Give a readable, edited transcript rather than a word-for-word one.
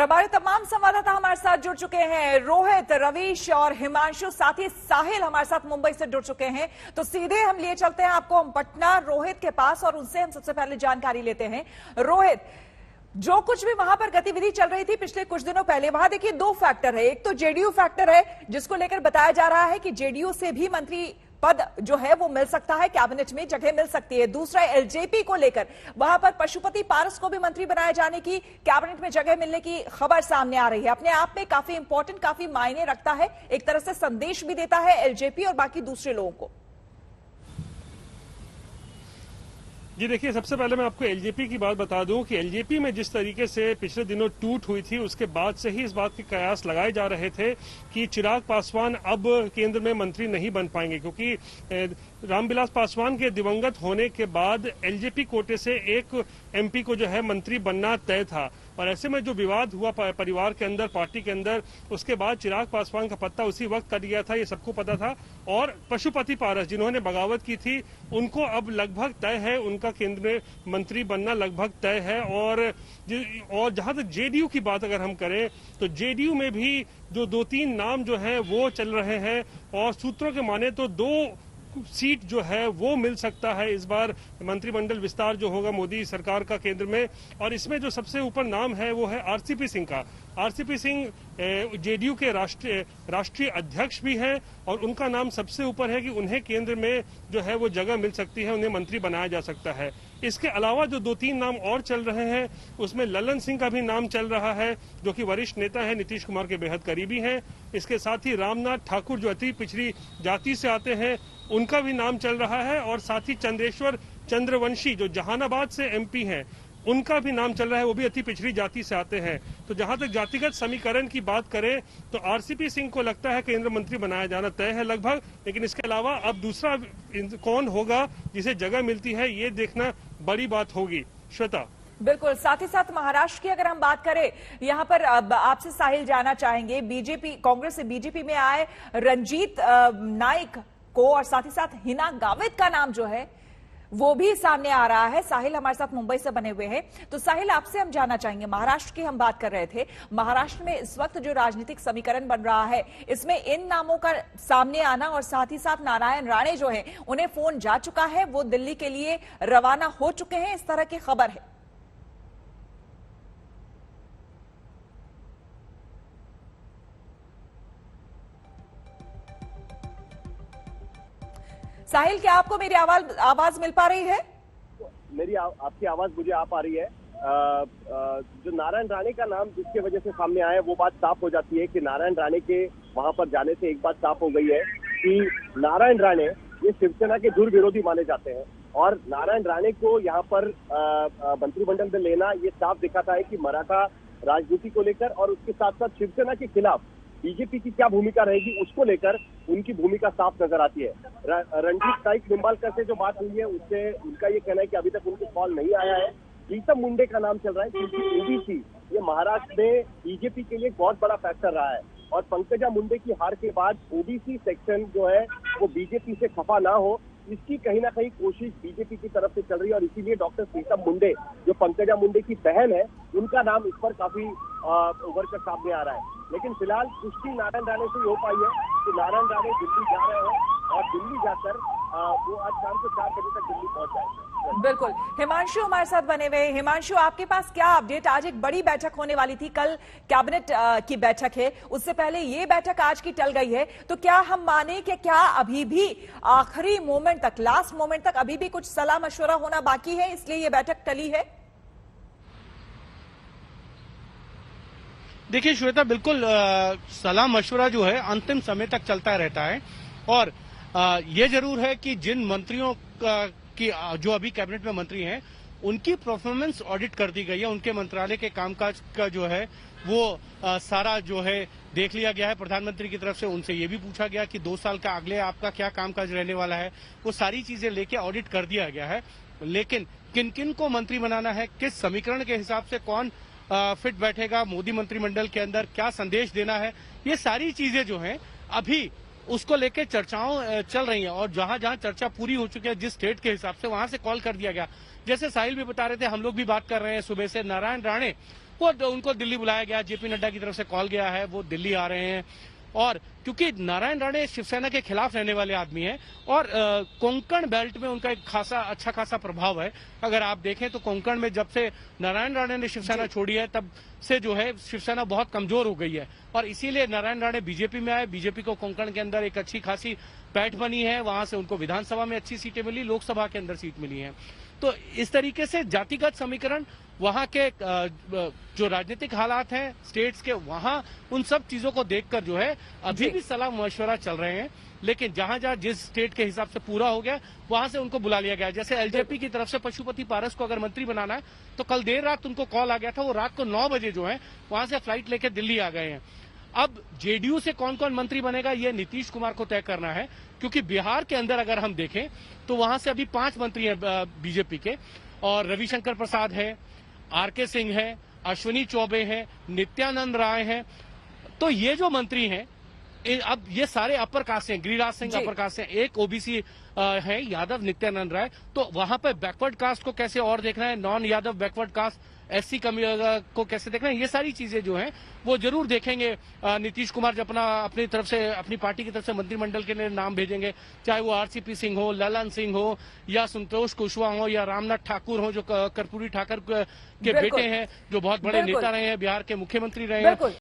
हमारे तमाम संवाददाता हमारे साथ जुड़ चुके हैं। रोहित, रवीश और हिमांशु, साथ ही साहिल हमारे साथ मुंबई से जुड़ चुके हैं। तो सीधे हम लिए चलते हैं आपको हम पटना रोहित के पास और उनसे हम सबसे पहले जानकारी लेते हैं। रोहित, जो कुछ भी वहां पर गतिविधि चल रही थी पिछले कुछ दिनों पहले, वहां देखिए दो फैक्टर है। एक तो जेडीयू फैक्टर है जिसको लेकर बताया जा रहा है कि जेडीयू से भी मंत्री पद जो है वो मिल सकता है, कैबिनेट में जगह मिल सकती है। दूसरा एलजेपी को लेकर वहां पर पशुपति पारस को भी मंत्री बनाए जाने की, कैबिनेट में जगह मिलने की खबर सामने आ रही है। अपने आप में काफी इंपॉर्टेंट, काफी मायने रखता है, एक तरह से संदेश भी देता है एलजेपी और बाकी दूसरे लोगों को। जी देखिए, सबसे पहले मैं आपको एलजेपी की बात बता दूं कि एलजेपी में जिस तरीके से पिछले दिनों टूट हुई थी, उसके बाद से ही इस बात के कयास लगाए जा रहे थे कि चिराग पासवान अब केंद्र में मंत्री नहीं बन पाएंगे, क्योंकि रामविलास पासवान के दिवंगत होने के बाद एलजेपी कोटे से एक एमपी को जो है मंत्री बनना तय था। और ऐसे में जो विवाद हुआ परिवार के अंदर, पार्टी के अंदर, उसके बाद चिराग पासवान का पत्ता उसी वक्त कट गया था, ये सबको पता था। और पशुपति पारस जिन्होंने बगावत की थी, उनको अब लगभग तय है, उनका केंद्र में मंत्री बनना लगभग तय है। और जहां तक जेडीयू की बात अगर हम करें तो जेडीयू में भी जो 2-3 नाम जो है वो चल रहे हैं और सूत्रों के माने तो 2 सीट जो है वो मिल सकता है इस बार मंत्रिमंडल विस्तार जो होगा मोदी सरकार का केंद्र में। और इसमें जो सबसे ऊपर नाम है वो है आरसीपी सिंह का। आरसीपी सिंह जेडीयू के राष्ट्रीय अध्यक्ष भी हैं और उनका नाम सबसे ऊपर है कि उन्हें केंद्र में जो है वो जगह मिल सकती है, उन्हें मंत्री बनाया जा सकता है। इसके अलावा जो 2-3 नाम और चल रहे हैं उसमें ललन सिंह का भी नाम चल रहा है, जो कि वरिष्ठ नेता है, नीतीश कुमार के बेहद करीबी हैं। इसके साथ ही रामनाथ ठाकुर जो अति पिछड़ी जाति से आते हैं, उनका भी नाम चल रहा है। और साथ ही चंद्रेश्वर चंद्रवंशी जो जहानाबाद से एमपी हैं, उनका भी नाम चल रहा है, वो भी अति पिछड़ी जाति से आते हैं। तो जहां तक जातिगत समीकरण की बात करें तो आरसीपी सिंह को लगता है केंद्र मंत्री बनाया जाना तय है लगभग। लेकिन इसके अलावा अब दूसरा कौन होगा जिसे जगह मिलती है, ये देखना बड़ी बात होगी। श्वेता, बिल्कुल। साथ ही साथ महाराष्ट्र की अगर हम बात करें, यहां पर आपसे साहिल जानना चाहेंगे, बीजेपी, कांग्रेस से बीजेपी में आए रंजीत नाइक को और साथ ही साथ हिना गावित का नाम जो है वो भी सामने आ रहा है। साहिल हमारे साथ मुंबई से बने हुए हैं। तो साहिल, आपसे हम जानना चाहेंगे, महाराष्ट्र की हम बात कर रहे थे, महाराष्ट्र में इस वक्त जो राजनीतिक समीकरण बन रहा है इसमें इन नामों का सामने आना और साथ ही साथ नारायण राणे जो है उन्हें फोन जा चुका है, वो दिल्ली के लिए रवाना हो चुके हैं, इस तरह की खबर है। साहिल, क्या आपको मेरी आवाज मिल पा रही है? मेरी आपकी आवाज मुझे आ पा रही है। जो नारायण राणे का नाम जिसके वजह से सामने आया है, वो बात साफ हो जाती है कि नारायण राणे के वहां पर जाने से एक बात साफ हो गई है कि नारायण राणे ये शिवसेना के दूर विरोधी माने जाते हैं। और नारायण राणे को यहाँ पर मंत्रिमंडल में लेना ये साफ दिखाता है कि मराठा राजनीति को लेकर और उसके साथ साथ शिवसेना के खिलाफ बीजेपी की क्या भूमिका रहेगी उसको लेकर उनकी भूमिका साफ नजर आती है। रंजीत नाइक निंबालकर से जो बात हुई है उससे उनका ये कहना है कि अभी तक उनको कॉल नहीं आया है। प्रीतम मुंडे का नाम चल रहा है क्योंकि ओबीसी ये महाराष्ट्र में बीजेपी के लिए बहुत बड़ा फैक्टर रहा है और पंकजा मुंडे की हार के बाद ओबीसी सेक्शन जो है वो बीजेपी से खफा ना हो, इसकी कहीं ना कहीं कोशिश बीजेपी की तरफ से चल रही है। और इसीलिए डॉक्टर प्रीतम मुंडे जो पंकजा मुंडे की बहन है, उनका नाम इस पर काफी उभर कर सामने आ रहा है। लेकिन फिलहाल पुष्टि नारायण राणे से हो पाई है कि नारायण राणे दिल्ली जा रहे हैं और दिल्ली जाकर वो आज शाम को 4 बजे तक दिल्ली पहुंच जाएंगे। बिल्कुल। हिमांशु हमारे साथ बने हुए। हिमांशु, आपके पास क्या अपडेट? आज एक बड़ी बैठक होने वाली थी, कल कैबिनेट की बैठक है, उससे पहले ये बैठक आज की टल गई है। तो क्या हम माने कि क्या अभी भी आखिरी मोमेंट तक, लास्ट मोमेंट तक अभी भी कुछ सलाह मशवरा होना बाकी है, इसलिए ये बैठक टली है? देखिए श्वेता, बिल्कुल सलाह मशवरा जो है अंतिम समय तक चलता रहता है। और ये जरूर है कि जिन मंत्रियों की जो अभी कैबिनेट में मंत्री हैं उनकी परफॉर्मेंस ऑडिट कर दी गई है, उनके मंत्रालय के कामकाज का जो है वो सारा जो है देख लिया गया है। प्रधानमंत्री की तरफ से उनसे ये भी पूछा गया कि 2 साल का अगले आपका क्या कामकाज रहने वाला है, वो सारी चीजें लेके ऑडिट कर दिया गया है। लेकिन किन किन को मंत्री बनाना है, किस समीकरण के हिसाब से कौन फिट बैठेगा मोदी मंत्रिमंडल के अंदर, क्या संदेश देना है, ये सारी चीजें जो हैं अभी उसको लेके चर्चाओं चल रही हैं। और जहां जहां चर्चा पूरी हो चुकी है, जिस स्टेट के हिसाब से, वहां से कॉल कर दिया गया। जैसे साहिल भी बता रहे थे, हम लोग भी बात कर रहे हैं सुबह से, नारायण राणे वो उनको दिल्ली बुलाया गया, जेपी नड्डा की तरफ से कॉल गया है, वो दिल्ली आ रहे हैं। और क्योंकि नारायण राणे शिवसेना के खिलाफ रहने वाले आदमी हैं और कोंकण बेल्ट में उनका एक अच्छा खासा प्रभाव है। अगर आप देखें तो कोंकण में जब से नारायण राणे ने शिवसेना छोड़ी है तब से जो है शिवसेना बहुत कमजोर हो गई है और इसीलिए नारायण राणे बीजेपी में आए। बीजेपी को कोंकण के अंदर एक अच्छी खासी पैठ बनी है, वहां से उनको विधानसभा में अच्छी सीटें मिली, लोकसभा के अंदर सीट मिली है। तो इस तरीके से जातिगत समीकरण, वहां के जो राजनीतिक हालात हैं स्टेट्स के, वहां उन सब चीजों को देखकर जो है अभी भी सलाह मशवरा चल रहे हैं। लेकिन जहां जहां जिस स्टेट के हिसाब से पूरा हो गया वहां से उनको बुला लिया गया। जैसे एलजेपी की तरफ से पशुपति पारस को अगर मंत्री बनाना है तो कल देर रात उनको कॉल आ गया था, वो रात को 9 बजे जो है वहां से फ्लाइट लेकर दिल्ली आ गए हैं। अब जेडीयू से कौन कौन मंत्री बनेगा ये नीतीश कुमार को तय करना है, क्योंकि बिहार के अंदर अगर हम देखें तो वहां से अभी 5 मंत्री हैं बीजेपी के, और रविशंकर प्रसाद है, आरके सिंह है, अश्विनी चौबे हैं, नित्यानंद राय हैं। तो ये जो मंत्री हैं अब ये सारे अपर कास्ट हैं, गिरिराज सिंह अपर कास्ट हैं, एक ओबीसी है यादव नित्यानंद राय। तो वहां पर बैकवर्ड कास्ट को कैसे और देखना है, non Yadav backward caste SC को कैसे देखना है, ये सारी चीजें जो हैं वो जरूर देखेंगे नीतीश कुमार जब अपनी तरफ से, अपनी पार्टी की तरफ से मंत्रिमंडल के लिए नाम भेजेंगे, चाहे वो आरसीपी सिंह हो, ललन सिंह हो, या संतोष कुशवाहा हो, या रामनाथ ठाकुर हो जो कर्पूरी ठाकर के बेटे हैं, जो बहुत बड़े नेता रहे हैं, बिहार के मुख्यमंत्री रहे हैं।